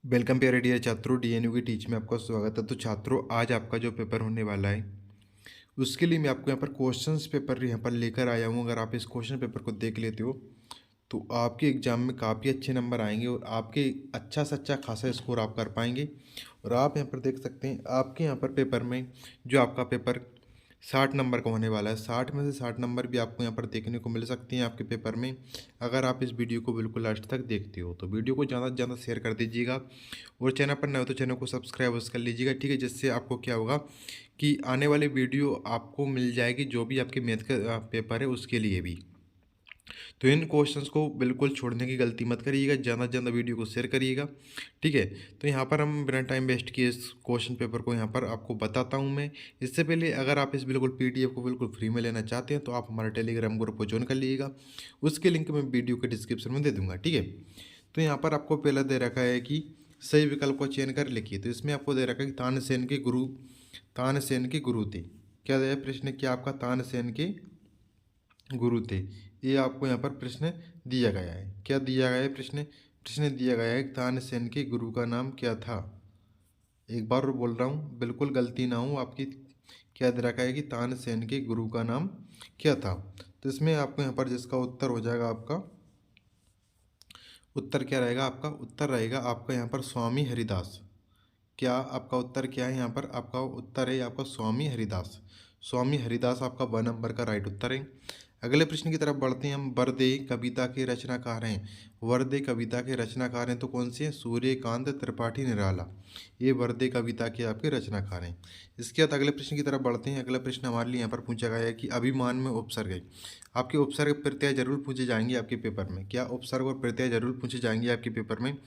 Welcome प्यारे dear छात्रों, डीएनयू की टीच में आपका स्वागत है। तो छात्रों, आज आपका जो पेपर होने वाला है उसके लिए मैं आपको यहाँ पर क्वेश्चंस पेपर यहाँ पर लेकर आया हूँ। अगर आप इस क्वेश्चन पेपर को देख लेते हो तो आपके एग्ज़ाम में काफ़ी अच्छे नंबर आएंगे और आपके अच्छा से अच्छा खासा स्कोर आप कर पाएंगे। और आप यहाँ पर देख सकते हैं आपके यहाँ पर पेपर में जो आपका पेपर 60 नंबर का होने वाला है, 60 में से 60 नंबर भी आपको यहाँ पर देखने को मिल सकती हैं आपके पेपर में, अगर आप इस वीडियो को बिल्कुल लास्ट तक देखते हो। तो वीडियो को ज़्यादा से ज़्यादा शेयर कर दीजिएगा और चैनल पर नए हो तो चैनल को सब्सक्राइब कर लीजिएगा, ठीक है। जिससे आपको क्या होगा कि आने वाली वीडियो आपको मिल जाएगी जो भी आपके मैथ का पेपर है उसके लिए भी। तो इन क्वेश्चंस को बिल्कुल छोड़ने की गलती मत करिएगा, ज़्यादा से ज़्यादा वीडियो को शेयर करिएगा, ठीक है। तो यहाँ पर हम बिना टाइम वेस्ट किए इस क्वेश्चन पेपर को यहाँ पर आपको बताता हूँ मैं। इससे पहले अगर आप इस बिल्कुल पीडीएफ को बिल्कुल फ्री में लेना चाहते हैं तो आप हमारे टेलीग्राम ग्रुप को ज्वाइन कर लीजिएगा, उसके लिंक मैं वीडियो के डिस्क्रिप्शन में दे दूँगा, ठीक है। तो यहाँ पर आपको पहला दे रखा है कि सही विकल्प को चयन कर लिखिए। तो इसमें आपको दे रखा है कि तानसेन के गुरु थे। क्या है प्रश्न, क्या आपका तानसेन के गुरु थे, ये आपको यहाँ पर प्रश्न दिया गया है। क्या दिया गया है प्रश्न, प्रश्न दिया गया है कि तानसेन के गुरु का नाम क्या था। एक बार और बोल रहा हूँ, बिल्कुल गलती ना हो आपकी। क्या दे रखा है कि तानसेन के गुरु का नाम क्या था। तो इसमें आपको यहाँ पर जिसका उत्तर हो जाएगा, आपका उत्तर क्या रहेगा, आपका उत्तर रहेगा आपका यहाँ पर स्वामी हरिदास। क्या आपका उत्तर क्या है, यहाँ पर आपका उत्तर है आपका स्वामी हरिदास। स्वामी हरिदास आपका ब नंबर का राइट उत्तर है। अगले प्रश्न की तरफ बढ़ते हैं हम। वरदे कविता के रचनाकार हैं, वरदे कविता के रचनाकार हैं तो कौन से हैं, सूर्यकांत त्रिपाठी निराला, ये वरदे कविता के आपके रचनाकार हैं। इसके बाद अगले प्रश्न की तरफ बढ़ते हैं। अगला प्रश्न हमारे लिए यहाँ पर पूछा गया है कि अभिमान में उपसर्ग है। आपके उपसर्ग प्रत्यय जरूर पूछे जाएंगे आपके पेपर में। क्या उपसर्ग और प्रत्यय जरूर पूछे जाएंगे आपके पेपर में।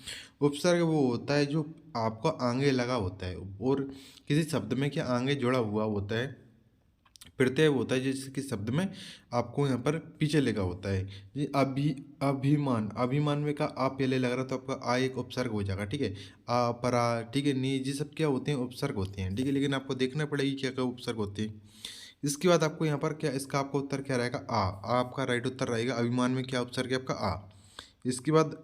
उपसर्ग वो होता है जो आपको आगे लगा होता है और किसी शब्द में क्या आगे जुड़ा हुआ होता है। प्रत्यय वो होता है जैसे कि शब्द में आपको यहाँ पर पीछे लगा होता है। ये अभिमान, अभिमान में का आ पहले लग रहा तो आपका आ एक उपसर्ग हो जाएगा, ठीक है। आ परा, ठीक है, नी, ये सब क्या होते हैं, उपसर्ग होते हैं, ठीक है। लेकिन आपको देखना पड़ेगी क्या क्या उपसर्ग होते हैं। इसके बाद आपको यहाँ पर क्या, इसका आपका उत्तर क्या रहेगा, आ आपका राइट उत्तर रहेगा। अभिमान में क्या उपसर्ग है आपका आ। इसके बाद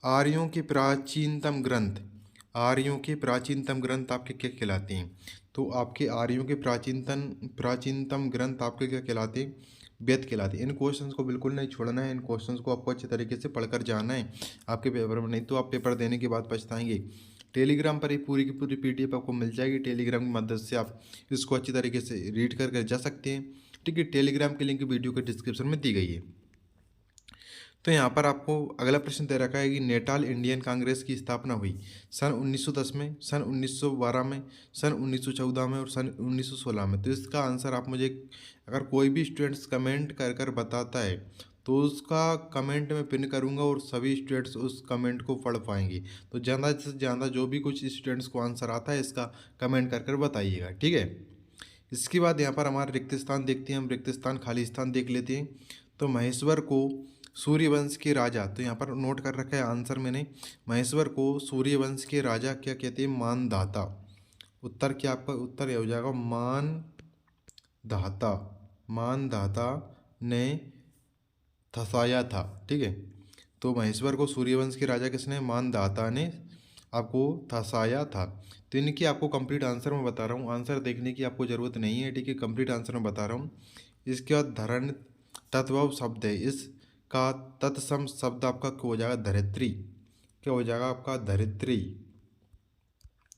आर्यों के प्राचीनतम ग्रंथ, आर्यों के प्राचीनतम ग्रंथ आपके क्या कहलाते हैं। तो आपके आर्यों के प्राचीनतम ग्रंथ आपके क्या कहलाते हैं, वेद कहलाते हैं। इन क्वेश्चंस को बिल्कुल नहीं छोड़ना है, इन क्वेश्चंस को आपको अच्छे तरीके से पढ़कर जाना है आपके पेपर में, नहीं तो आप पेपर देने के बाद पछताएंगे। टेलीग्राम पर ही पूरी की पूरी पीडीएफ आपको मिल जाएगी। टेलीग्राम की मदद से आप इसको अच्छी तरीके से रीड करके जा सकते हैं, ठीक है। टेलीग्राम की लिंक वीडियो के डिस्क्रिप्शन में दी गई है। तो यहाँ पर आपको अगला प्रश्न दे रखा है कि नेटाल इंडियन कांग्रेस की स्थापना हुई सन 1910 में, सन 1912 में, सन 1914 में और सन 1916 में। तो इसका आंसर आप मुझे, अगर कोई भी स्टूडेंट्स कमेंट कर कर बताता है तो उसका कमेंट मैं पिन करूंगा और सभी स्टूडेंट्स उस कमेंट को पढ़ पाएंगे। तो ज़्यादा से ज़्यादा जो भी कुछ स्टूडेंट्स को आंसर आता है इसका कमेंट कर कर बताइएगा, ठीक है। इसके बाद यहाँ पर हमारा रिक्त स्थान देखते हैं हम, रिक्त स्थान खाली स्थान देख लेते हैं। तो महेश्वर को सूर्यवंश के राजा, तो यहाँ पर नोट कर रखा है आंसर मैंने, महेश्वर को सूर्यवंश के राजा क्या कहते हैं, मानधाता। उत्तर क्या आपका उत्तर यह हो जाएगा, मानधाता, मानधाता ने थसाया था, ठीक है। तो महेश्वर को सूर्यवंश के राजा किसने, मानधाता ने आपको थसाया था। तो इनकी आपको कंप्लीट आंसर मैं बता रहा हूँ, आंसर देखने की आपको ज़रूरत नहीं है, ठीक है। कंप्लीट आंसर मैं बता रहा हूँ। इसके बाद धरण तत्व शब्द है, इसका तत्सम शब्द आपका क्या हो जाएगा, धरित्री। क्या हो जाएगा आपका, धरित्री।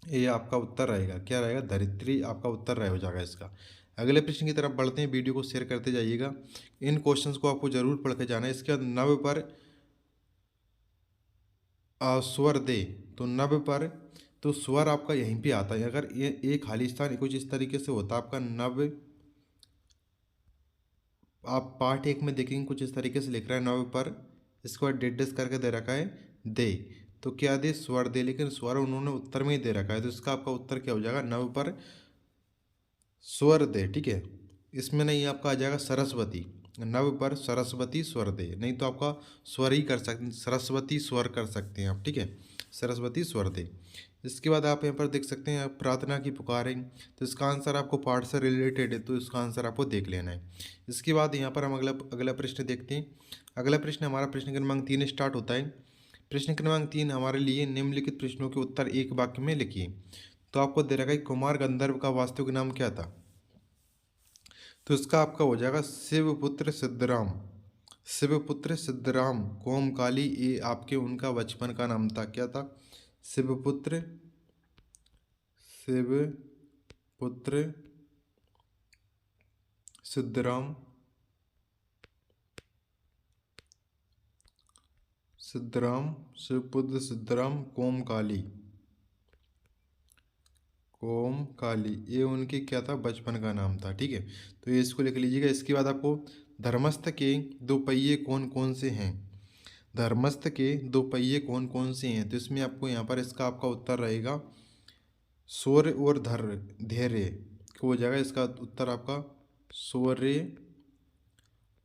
ये आपका उत्तर रहेगा, क्या रहेगा, धरित्री आपका उत्तर रह हो जाएगा इसका। अगले प्रश्न की तरफ बढ़ते हैं, वीडियो को शेयर करते जाइएगा। इन क्वेश्चंस को आपको जरूर पढ़ के जाना है। इसके बाद नव पर स्वर दे, तो नभ पर, तो स्वर आपका यहीं पे आता है। अगर ये एक खाली स्थान कुछ इस तरीके से होता है आपका नभ, आप पार्ट एक में देखेंगे कुछ इस तरीके से लिख रहा है नभ पर, इसको बाद डेडस करके दे रखा है दे, तो क्या दे, स्वर दे, लेकिन स्वर उन्होंने उत्तर में ही दे रखा है। तो इसका आपका उत्तर क्या हो जाएगा, नभ पर स्वर दे, ठीक है। इसमें नहीं आपका आ जाएगा सरस्वती, नव पर सरस्वती स्वर दे, नहीं तो आपका स्वर ही कर सकते, सरस्वती स्वर कर सकते हैं आप, ठीक है, सरस्वती स्वर दे। इसके बाद आप यहाँ पर देख सकते हैं, आप प्रार्थना की पुकारें, तो इसका आंसर आपको पाठ से रिलेटेड है तो इसका आंसर आपको देख लेना है। इसके बाद यहाँ पर हम अगला अगला प्रश्न देखते हैं। अगला प्रश्न हमारा प्रश्न क्रमांक 3 स्टार्ट होता है। प्रश्न क्रमांक 3 हमारे लिए निम्नलिखित प्रश्नों के उत्तर एक वाक्य में लिखिए। तो आपको दे रखा है कुमार गंधर्व का वास्तविक नाम क्या था। तो इसका आपका हो जाएगा शिवपुत्र सिद्धराम। शिवपुत्र सिद्धराम कोमकाली, ये आपके उनका बचपन का नाम था। क्या था? शिवपुत्र सिद्धराम शिवपुत्र सिद्धराम कोमकाली। ये उनकी क्या था? बचपन का नाम था। ठीक है, तो ये इसको लिख लीजिएगा। इसके बाद आपको धर्मस्थ के दो पहिए कौन कौन से हैं। धर्मस्थ के दो पहिए कौन कौन से हैं? तो इसमें आपको यहाँ पर इसका आपका उत्तर रहेगा शौर्य और धैर्य हो जाएगा। इसका उत्तर आपका शौर्य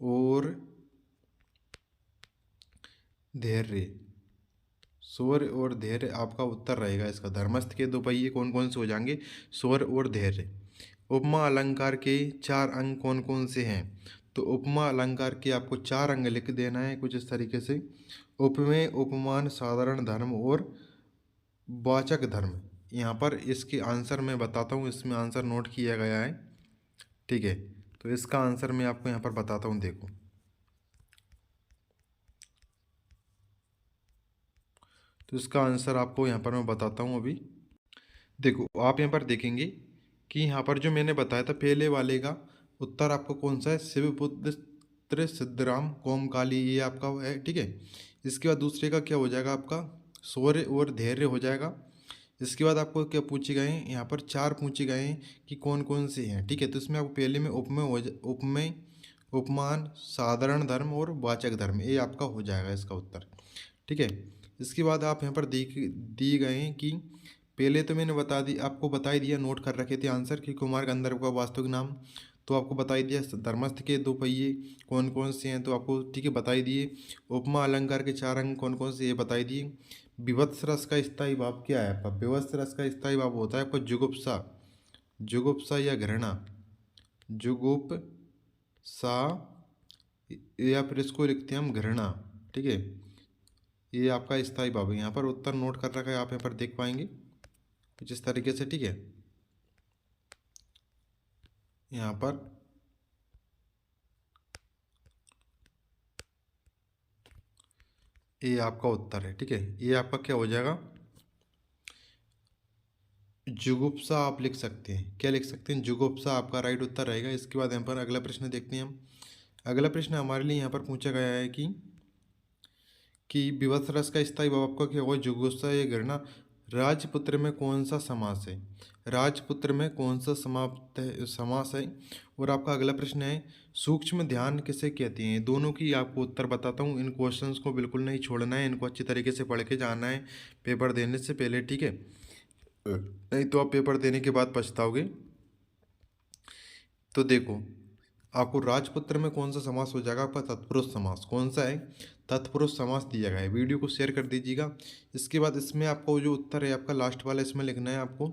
और धैर्य। शौर्य और धैर्य आपका उत्तर रहेगा इसका। धर्मस्थ के दो पहिए कौन कौन से हो जाएंगे? शौर्य और धैर्य। उपमा अलंकार के 4 अंग कौन कौन से हैं? तो उपमा अलंकार के आपको 4 अंग लिख देना है कुछ इस तरीके से। उपमेय, उपमान, साधारण धर्म और वाचक धर्म। यहाँ पर इसके आंसर मैं बताता हूँ, इसमें आंसर नोट किया गया है। ठीक है, तो इसका आंसर मैं आपको यहाँ पर बताता हूँ। देखो, तो इसका आंसर आपको यहाँ पर मैं बताता हूँ अभी। देखो, आप यहाँ पर देखेंगे कि यहाँ पर जो मैंने बताया था पहले वाले का उत्तर आपको कौन सा है? शिवपुत्र सिद्धराम कोमकाली, ये आपका है। ठीक है, इसके बाद दूसरे का क्या हो जाएगा? आपका शौर्य और धैर्य हो जाएगा। इसके बाद आपको क्या पूछे गए हैं? यहाँ पर 4 पूछे गए हैं कि कौन कौन से हैं। ठीक है, तो इसमें आपको पहले में उपमेय, उपमान, साधारण धर्म और वाचक धर्म, ये आपका हो जाएगा इसका उत्तर। ठीक है, इसके बाद आप यहाँ पर दी गए हैं कि पहले तो मैंने आपको बता ही दिया, नोट कर रखे थे आंसर कि कुमार गंधर्व का वास्तविक नाम। तो आपको बता ही दिया। धर्मस्थ के दो पहिए कौन कौन से हैं, तो आपको ठीक है बता ही दिए। उपमा अलंकार के 4 अंग कौन कौन से, ये बता ही दिए। विभत्स रस का स्थायी भाव क्या है आपका? विभत्स रस का स्थायी भाव होता है आपका जुगुप्सा या घृणा। जुगुप्सा, या फिर इसको लिखते हैं हम घृणा। ठीक है, ये आपका स्थायी भाव है। यहाँ पर उत्तर नोट कर रखा है, आप यहाँ पर देख पाएंगे कुछ इस तरीके से। ठीक है, यहाँ पर ये आपका उत्तर है। ठीक है, ये आपका क्या हो जाएगा? जुगुप्सा आप लिख सकते हैं। क्या लिख सकते हैं? जुगुप्सा आपका राइट उत्तर रहेगा। इसके बाद यहाँ पर अगला प्रश्न देखते हैं हम। अगला प्रश्न हमारे लिए यहाँ पर पूछा गया है कि विवश रस का स्थायी भाव आपका क्या होगा? जुगुप्सा या घृणा। राजपुत्र में कौन सा समास है? राजपुत्र में कौन सा समास है? और आपका अगला प्रश्न है सूक्ष्म ध्यान किसे कहते हैं? दोनों की आपको उत्तर बताता हूँ। इन क्वेश्चंस को बिल्कुल नहीं छोड़ना है, इनको अच्छी तरीके से पढ़ के जाना है पेपर देने से पहले। ठीक है, नहीं तो आप पेपर देने के बाद पछताओगे। तो देखो, आपको राजपुत्र में कौन सा समास हो जाएगा? आपका तत्पुरुष समास। कौन सा है? तत्पुरुष समास दिया गया है। वीडियो को शेयर कर दीजिएगा। इसके बाद इसमें आपको जो उत्तर है आपका लास्ट वाला, इसमें लिखना है आपको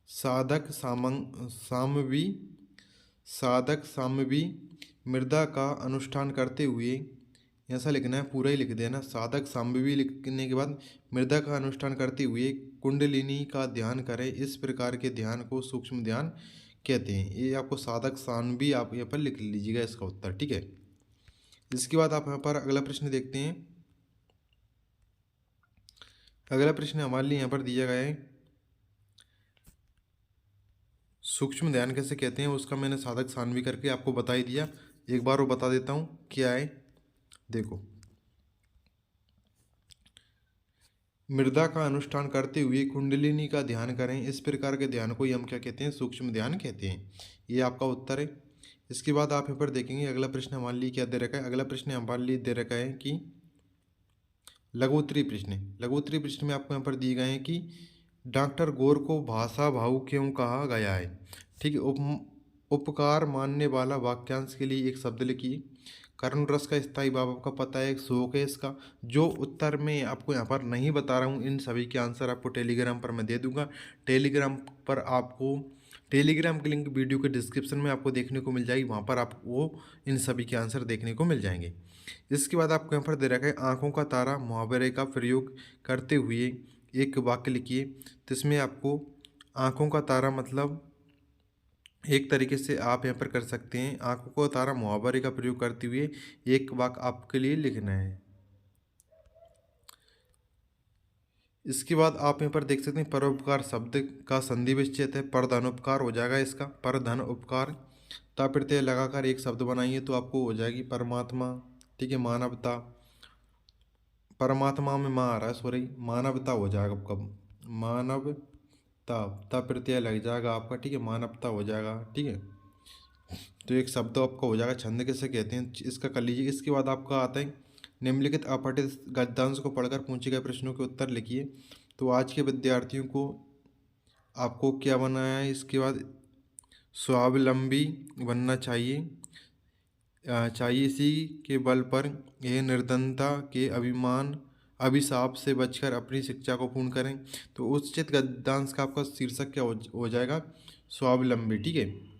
साधक सामवी मृदा का अनुष्ठान करते हुए, ऐसा लिखना है, पूरा ही लिख देना। साधक सामवी लिखने के बाद मृदा का अनुष्ठान करते हुए कुंडलिनी का ध्यान करें। इस प्रकार के ध्यान को सूक्ष्म ध्यान कहते हैं। ये आपको साधक सानवी आप यहाँ पर लिख लीजिएगा इसका उत्तर। ठीक है, इसके बाद आप यहाँ पर अगला प्रश्न देखते हैं। अगला प्रश्न हमारे लिए यहाँ पर दिया गया है सूक्ष्म ध्यान कैसे कहते हैं, उसका मैंने साधक सानवी करके आपको बता ही दिया। एक बार वो बता देता हूँ क्या है। देखो, मृदा का अनुष्ठान करते हुए कुंडलिनी का ध्यान करें। इस प्रकार के ध्यान को ही हम क्या कहते हैं? सूक्ष्म ध्यान कहते हैं। ये आपका उत्तर है। इसके बाद आप यहाँ पर देखेंगे अगला प्रश्न हमारे लिए क्या दे रखा है। अगला प्रश्न हमारे लिए दे रखा है कि लघुत्तरी प्रश्न में आपको यहाँ पर दिए गए हैं कि डॉक्टर गोर को भाषा भावुक क्यों कहा गया है। ठीक है, उपकार मानने वाला वाक्यांश के लिए एक शब्द लिखिए। करुण रस का स्थायी भाव आपका पता है, एक शोक है इसका। जो उत्तर मैं आपको यहाँ पर नहीं बता रहा हूँ, इन सभी के आंसर आपको टेलीग्राम पर मैं दे दूंगा। टेलीग्राम पर आपको टेलीग्राम की लिंक वीडियो के डिस्क्रिप्शन में आपको देखने को मिल जाएगी, वहाँ पर आपको इन सभी के आंसर देखने को मिल जाएंगे। इसके बाद आपको यहाँ पर दे रखा है आँखों का तारा मुहावरे का प्रयोग करते हुए एक वाक्य लिखिए। तो इसमें आपको आँखों का तारा मतलब एक तरीके से आप यहाँ पर कर सकते हैं, आँखों का तारा मुहावरे का प्रयोग करते हुए एक वाक्य आपके लिए लिखना है। इसके बाद आप यहाँ पर देख सकते हैं परोपकार शब्द का संधि विच्छेद है, परधनोपकार हो जाएगा इसका, परधन उपकार। ता प्रत्यय लगाकर एक शब्द बनाइए तो आपको हो जाएगी परमात्मा, ठीक है, मानवता। परमात्मा में माँ आ रहा है, सॉरी, मानवता हो जाएगा आपका, मानवता, ता प्रत्यय लग जाएगा आपका, ठीक है, मानवता हो जाएगा, ठीक है। तो एक शब्द आपका हो जाएगा, छंद किसे कहते हैं इसका कर लीजिए। इसके बाद आपका आता है निम्नलिखित अपठित गद्यांश को पढ़कर पूछे गए प्रश्नों के उत्तर लिखिए। तो आज के विद्यार्थियों को आपको क्या बनाया है, इसके बाद स्वावलंबी बनना चाहिए इसी के बल पर यह निर्धनता के अभिशाप से बचकर अपनी शिक्षा को पूर्ण करें। तो उचित गद्यांश का आपका शीर्षक क्या हो जाएगा, स्वावलंबी, ठीक है।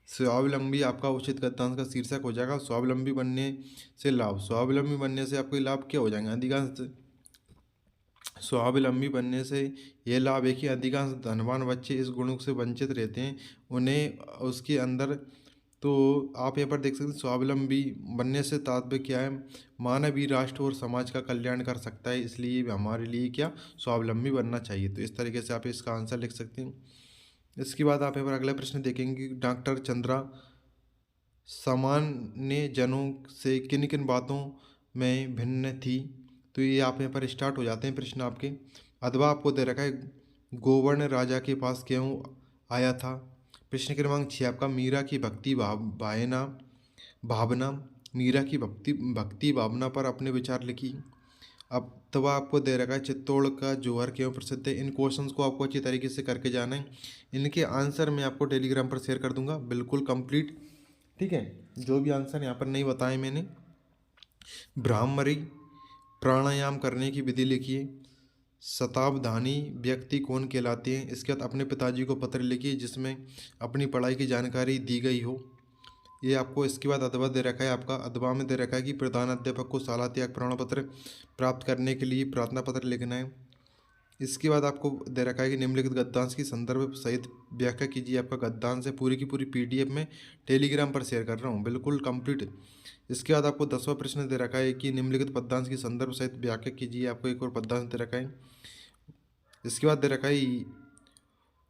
स्वावलंबी आपका उचित गद्यांश का शीर्षक हो जाएगा। स्वावलंबी बनने से लाभ, स्वावलंबी बनने से आपके लाभ क्या हो जाएंगे, अधिकांश स्वावलंबी बनने से ये लाभ है कि अधिकांश धनवान बच्चे इस गुण से वंचित रहते हैं, उन्हें उसके अंदर। तो आप यहाँ पर देख सकते हैं स्वावलंबी बनने से तात्पर्य क्या है, मानवीय राष्ट्र और समाज का कल्याण कर सकता है, इसलिए हमारे लिए क्या स्वावलंबी बनना चाहिए। तो इस तरीके से आप इसका आंसर लिख सकते हैं। इसके बाद आप यहाँ पर अगला प्रश्न देखेंगे, डॉक्टर चंद्रा सामान्य जनों से किन किन बातों में भिन्न थी। तो ये आप यहाँ पर स्टार्ट हो जाते हैं प्रश्न आपके। अथवा आपको दे रखा है गोवर्ण राजा के पास क्यों आया था। प्रश्न क्रमांक 6 आपका मीरा की भावना, मीरा की भक्ति भावना पर अपने विचार लिखी। अब तब आपको दे रखा है चित्तौड़ का जोहर क्यों प्रसिद्ध है। इन क्वेश्चंस को आपको अच्छी तरीके से करके जाना है। इनके आंसर मैं आपको टेलीग्राम पर शेयर कर दूंगा, बिल्कुल कंप्लीट, ठीक है। जो भी आंसर यहाँ पर नहीं बताए मैंने। ब्राह्मरी प्राणायाम करने की विधि लिखिए। शतावधानी व्यक्ति कौन कहलाते हैं। इसके बाद अपने पिताजी को पत्र लिखिए जिसमें अपनी पढ़ाई की जानकारी दी गई हो। ये आपको इसके बाद अथवा दे रखा है, आपका अथवा में दे रखा है कि प्रधान अध्यापक को शाला त्याग प्रमाण पत्र प्राप्त करने के लिए प्रार्थना पत्र लिखना है। इसके बाद आपको दे रखा है कि निम्नलिखित गद्यांश की संदर्भ सहित व्याख्या कीजिए। आपका गद्यांश है पूरी की पूरी PDF में टेलीग्राम पर शेयर कर रहा हूँ, बिल्कुल कंप्लीट। इसके बाद आपको 10वां प्रश्न दे रखा है कि निम्नलिखित पद्यांश की संदर्भ सहित व्याख्या कीजिए। आपको एक और पद्यांश दे रखा है। इसके बाद दे रखा है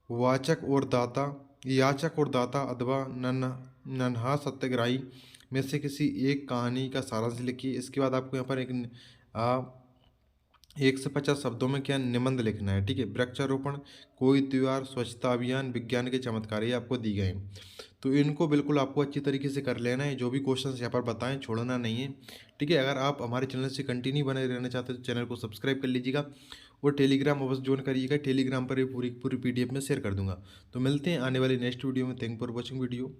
याचक और दाता अथवा नन्हा सत्याग्रही में से किसी एक कहानी का सारांश लिखिए। इसके बाद आपको यहाँ पर 1 से 50 शब्दों में क्या निबंध लिखना है, ठीक है। वृक्षारोपण, कोई त्योहार, स्वच्छता अभियान, विज्ञान के चमत्कार, ये आपको दी गए हैं। तो इनको बिल्कुल आपको अच्छी तरीके से कर लेना है। जो भी क्वेश्चंस यहाँ पर बताएं छोड़ना नहीं है, ठीक है। अगर आप हमारे चैनल से कंटिन्यू बने रहना चाहते हैं तो चैनल को सब्सक्राइब कर लीजिएगा और टेलीग्राम अवश्य ज्वाइन करिएगा। टेलीग्राम पर ये पूरी PDF में शेयर कर दूंगा। तो मिलते हैं आने वाली नेक्स्ट वीडियो में। Thank for watching video.